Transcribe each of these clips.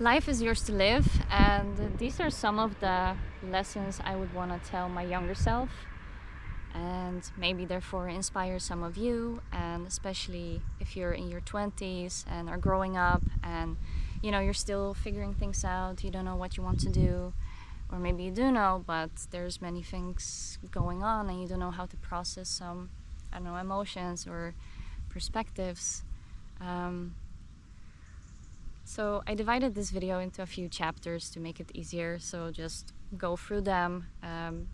Life is yours to live, and these are some of the lessons I would want to tell my younger self, and maybe therefore inspire some of you, and especially if you're in your 20s and are growing up and you're still figuring things out, you don't know what you want to do, or maybe you do know, but there's many things going on and you don't know how to process some, I don't know, emotions or perspectives. So I divided this video into a few chapters to make it easier, so just go through them,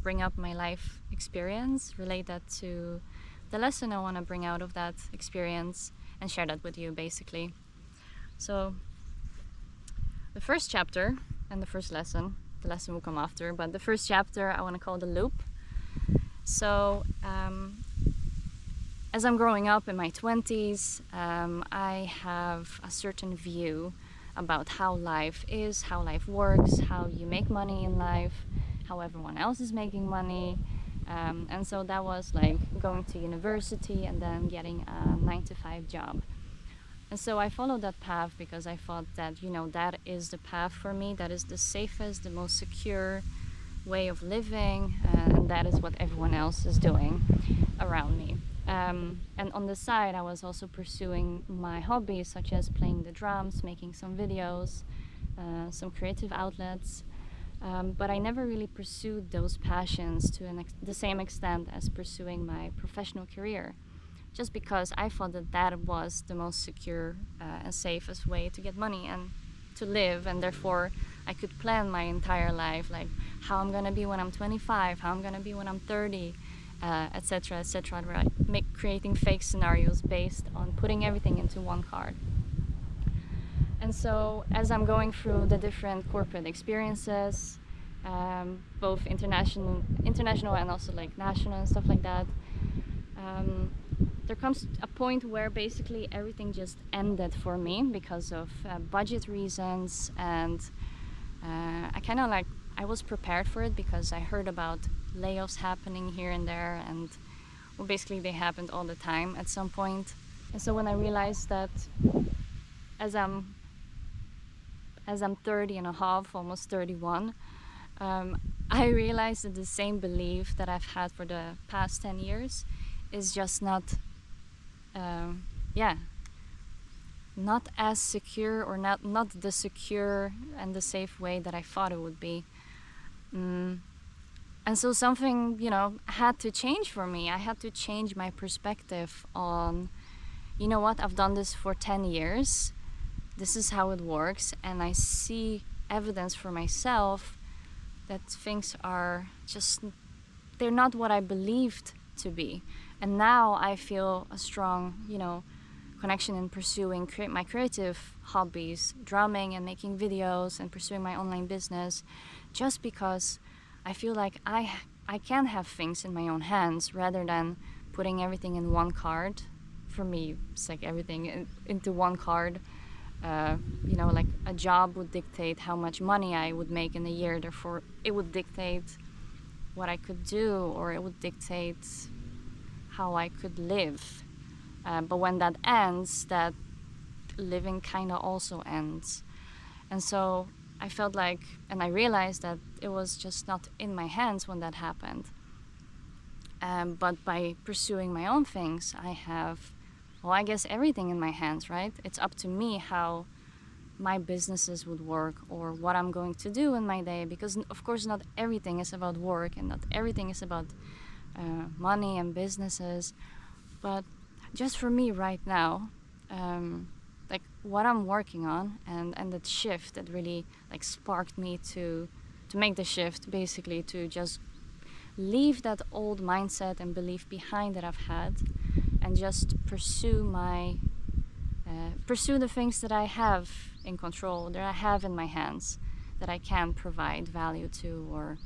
bring up my life experience, relate that to the lesson I want to bring out of that experience, and share that with you basically. So the first chapter and the first lesson, the lesson will come after, but the first chapter I want to call the loop. So as I'm growing up in my 20s, I have a certain view about how life is, how life works, how you make money in life, how everyone else is making money. And so that was like going to university and then getting a 9-to-5 job. And so I followed that path because I thought that, that is the path for me, that is the safest, the most secure way of living, and that is what everyone else is doing around me. And on the side I was also pursuing my hobbies, such as playing the drums, making some videos, some creative outlets, but I never really pursued those passions to the same extent as pursuing my professional career, just because I thought that that was the most secure and safest way to get money and to live, and therefore I could plan my entire life, like how I'm gonna be when I'm 25, how I'm gonna be when I'm 30, etc., etc., right? Creating fake scenarios based on putting everything into one card. And so as I'm going through the different corporate experiences, both international and also like national and stuff like that, there comes a point where basically everything just ended for me because of budget reasons, and I was prepared for it because I heard about layoffs happening here and there, and well, basically they happened all the time at some point. And so when I realized that as I'm 30 and a half, almost 31, I realized that the same belief that I've had for the past 10 years is just not not as secure, or not the secure and the safe way that I thought it would be. And so something, had to change for me. I had to change my perspective on, what, I've done this for 10 years. This is how it works. And I see evidence for myself that things are just, they're not what I believed to be. And now I feel a strong, connection in pursuing my creative hobbies, drumming and making videos and pursuing my online business, just because I feel like I can have things in my own hands rather than putting everything in one card. For me, it's like everything into one card. Like a job would dictate how much money I would make in a year, therefore it would dictate what I could do, or it would dictate how I could live. But when that ends, that living kind of also ends. And so I felt like, and I realized that it was just not in my hands when that happened. But by pursuing my own things, I have, I guess everything in my hands, right? It's up to me how my businesses would work, or what I'm going to do in my day, because of course not everything is about work, and not everything is about money and businesses. But just for me right now, like what I'm working on, and that shift that really like sparked me to make the shift, basically to just leave that old mindset and belief behind that I've had, and just pursue the things that I have in control, that I have in my hands, that I can provide value to, or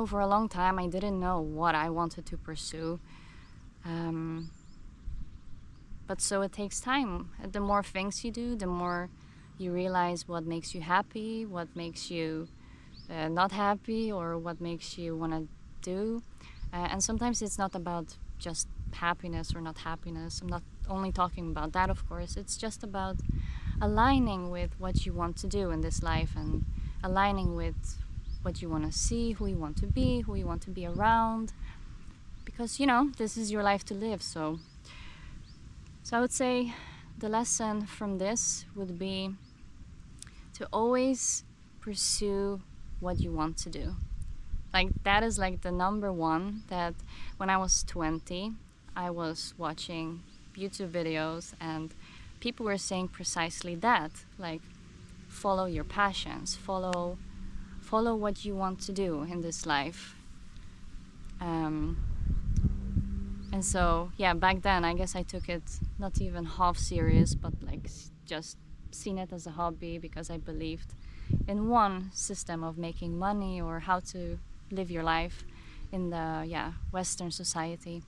for a long time I didn't know what I wanted to pursue. But so it takes time. The more things you do, the more you realize what makes you happy, what makes you not happy, or what makes you want to do. And sometimes it's not about just happiness or not happiness. I'm not only talking about that, of course. It's just about aligning with what you want to do in this life, and aligning with what you want to see, who you want to be, who you want to be around, because this is your life to live. So I would say the lesson from this would be to always pursue what you want to do. Like, that is like the number one. That when I was 20, I was watching YouTube videos and people were saying precisely that, like, follow your passions, follow what you want to do in this life. And so, yeah, back then I guess I took it not even half serious, but like just seen it as a hobby, because I believed in one system of making money or how to live your life in the Western society.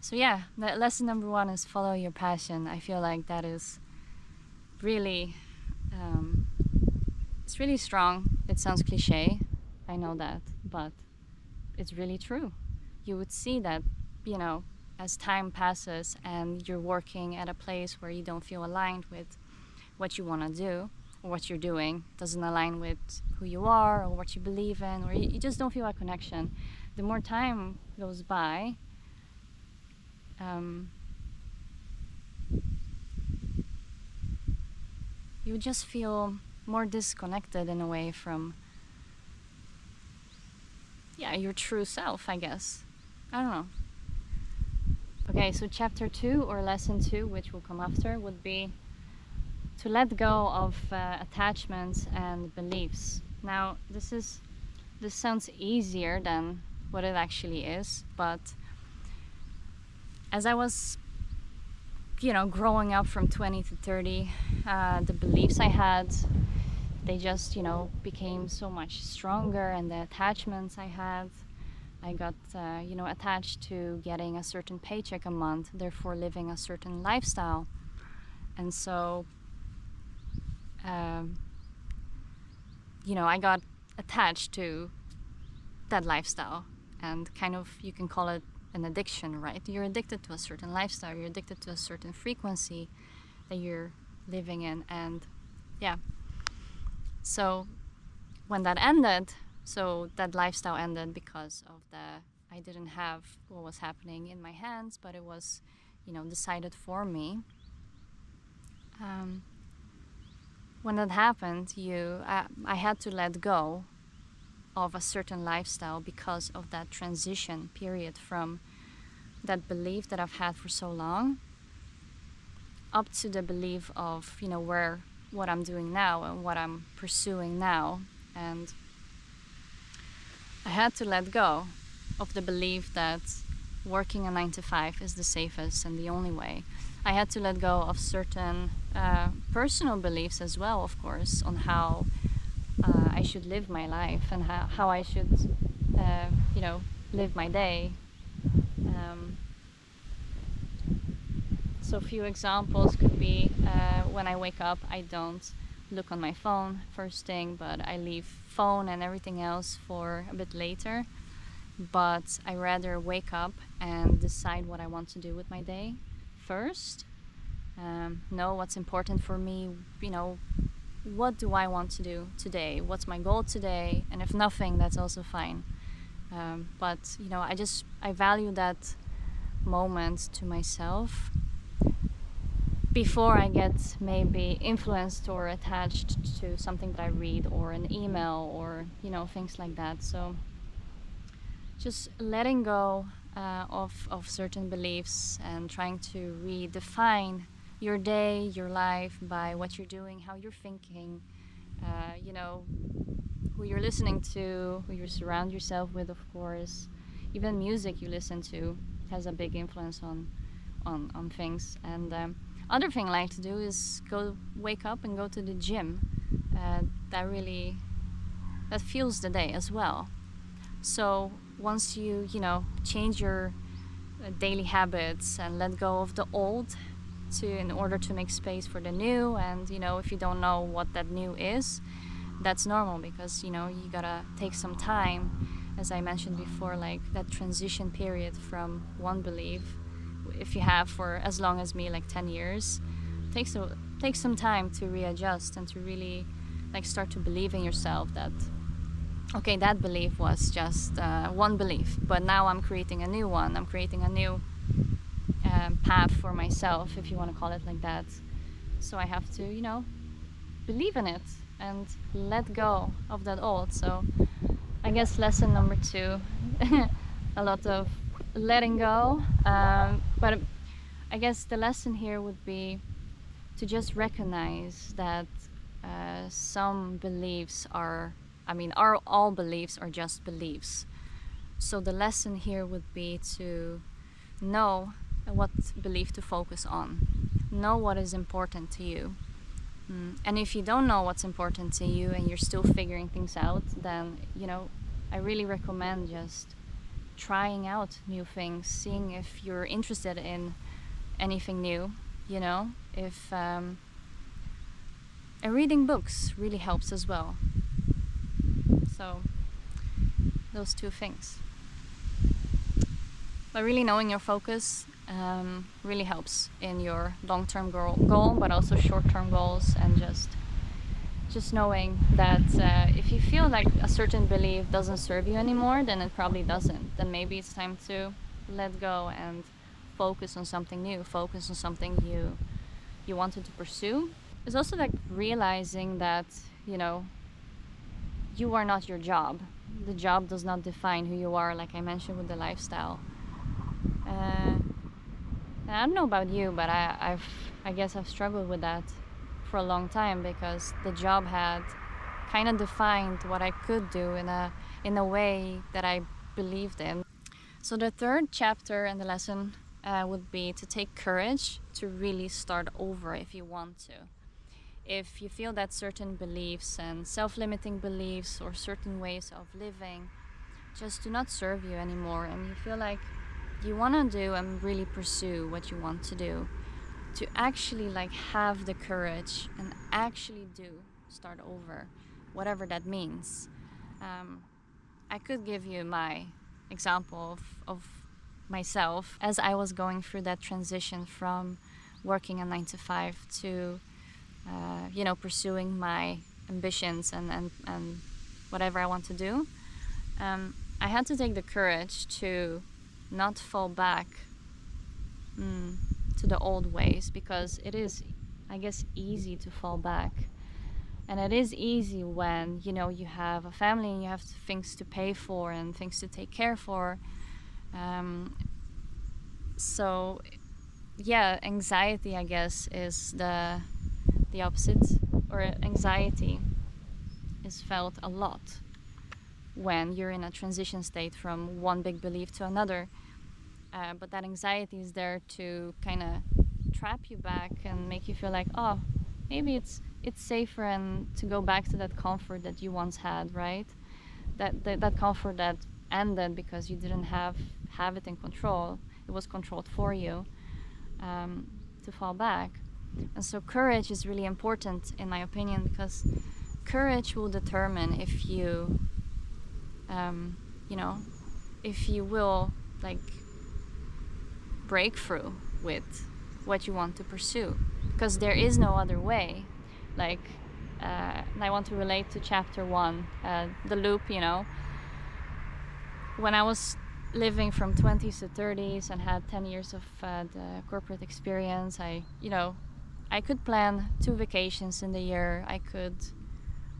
So yeah, lesson number one is follow your passion. I feel like that is really, it's really strong. It sounds cliche, I know that, but it's really true. You would see that, as time passes and you're working at a place where you don't feel aligned with what you want to do, or what you're doing doesn't align with who you are or what you believe in, or you just don't feel a connection. The more time goes by, you just feel more disconnected in a way from your true self, I guess. I don't know. Okay, so chapter 2 or lesson 2, which will come after, would be to let go of attachments and beliefs. Now, this sounds easier than what it actually is, but as I was growing up from 20 to 30, the beliefs I had, they just became so much stronger, and the attachments I got attached to getting a certain paycheck a month, therefore living a certain lifestyle. And so I got attached to that lifestyle, and kind of, you can call it an addiction, right? You're addicted to a certain lifestyle, you're addicted to a certain frequency that you're living in. And so when that ended, so that lifestyle ended because of I didn't have what was happening in my hands, but it was decided for me. When that happened, I had to let go of a certain lifestyle because of that transition period from that belief that I've had for so long up to the belief of what I'm doing now and what I'm pursuing now. And I had to let go of the belief that working a 9 to 5 is the safest and the only way. I had to let go of certain personal beliefs as well, of course, on how I should live my life and how I should, live my day. So a few examples could be when I wake up, I don't look on my phone first thing, but I leave phone and everything else for a bit later. But I rather wake up and decide what I want to do with my day first. Know what's important for me, what do I want to do today? What's my goal today? And if nothing, that's also fine. But I value that moment to myself before I get maybe influenced or attached to something that I read or an email or things like that. So just letting go of certain beliefs and trying to redefine your day, your life by what you're doing, how you're thinking, who you're listening to, who you surround yourself with, of course. Even music you listen to has a big influence on things. And other thing I like to do is wake up and go to the gym. That fuels the day as well. So once you change your daily habits and let go of the old in order to make space for the new, and if you don't know what that new is, that's normal, because you gotta take some time as I mentioned before, like that transition period from one belief, if you have for as long as me, like 10 years, takes some time to readjust and to really like start to believe in yourself that okay, that belief was just one belief, but now I'm creating a new one. I'm creating a new path for myself, if you want to call it like that. So I have to, believe in it and let go of that old. So I guess lesson number 2, a lot of letting go. But I guess the lesson here would be to just recognize that some beliefs are, all beliefs are just beliefs. So the lesson here would be to know what belief to focus on. Know what is important to you. And if you don't know what's important to you and you're still figuring things out, then, I really recommend just trying out new things, seeing if you're interested in anything new, if and reading books really helps as well. So those 2 things. But really knowing your focus really helps in your long-term goal, but also short-term goals, and just knowing that if you feel like a certain belief doesn't serve you anymore, then it probably doesn't. Then maybe it's time to let go and focus on something new, focus on something you wanted to pursue. It's also like realizing that, you are not your job. The job does not define who you are, like I mentioned with the lifestyle. I don't know about you, but I guess I've struggled with that for a long time, because the job had kind of defined what I could do in a way that I believed in. So the 3rd chapter and the lesson would be to take courage to really start over if you want to. If you feel that certain beliefs and self-limiting beliefs or certain ways of living just do not serve you anymore, and you feel like you want to do and really pursue what you want to do, to actually like have the courage and actually start over, whatever that means. I could give you my example of myself as I was going through that transition from working a 9 to 5 to pursuing my ambitions and whatever I want to do. I had to take the courage to not fall back to the old ways, because it is, I guess, easy to fall back. And it is easy when, you have a family and you have things to pay for and things to take care for. So, yeah, anxiety, I guess, is the opposite, or anxiety is felt a lot when you're in a transition state from one big belief to another. But that anxiety is there to kind of trap you back and make you feel like, oh, maybe it's safer and to go back to that comfort that you once had, right? That comfort that ended because you didn't have it in control. It was controlled for you, to fall back. And so courage is really important, in my opinion, because courage will determine if you, if you will like break through with what you want to pursue, because there is no other way. Like, and I want to relate to chapter 1, the loop. When I was living from 20s to 30s and had 10 years of the corporate experience, I could plan 2 vacations in the year. I could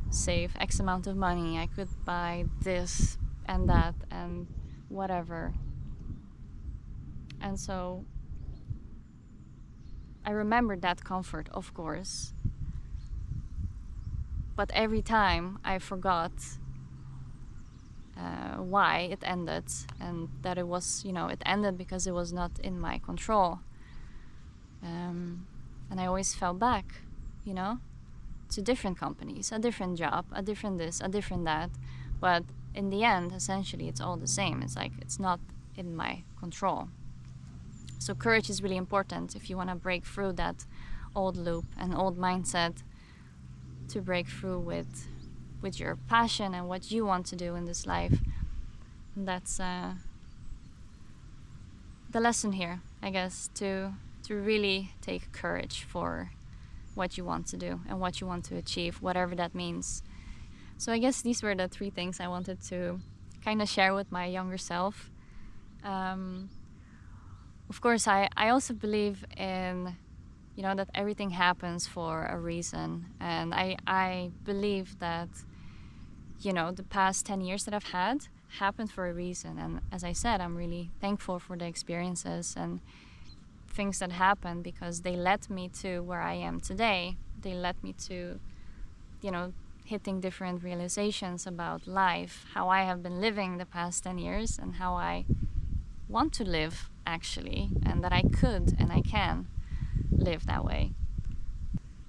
save X amount of money. I could buy this and that and whatever. And so I remembered that comfort, of course. But every time I forgot why it ended, and that it was, it ended because it was not in my control. And I always fell back, to different companies, a different job, a different this, a different that. But in the end, essentially, it's all the same. It's like, it's not in my control. So courage is really important if you want to break through that old loop and old mindset, to break through with your passion and what you want to do in this life. That's the lesson here, I guess, to really take courage for what you want to do and what you want to achieve, whatever that means. So I guess these were the three things I wanted to kind of share with my younger self. Um, of course, I also believe in, that everything happens for a reason. And I believe that, the past 10 years that I've had happened for a reason. And as I said, I'm really thankful for the experiences and things that happened, because they led me to where I am today. They led me to, hitting different realizations about life, how I have been living the past 10 years and how I want to live, actually, and that I could and I can live that way.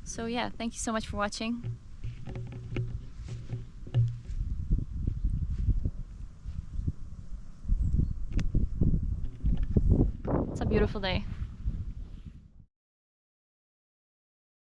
So yeah, thank you so much for watching. It's a beautiful day.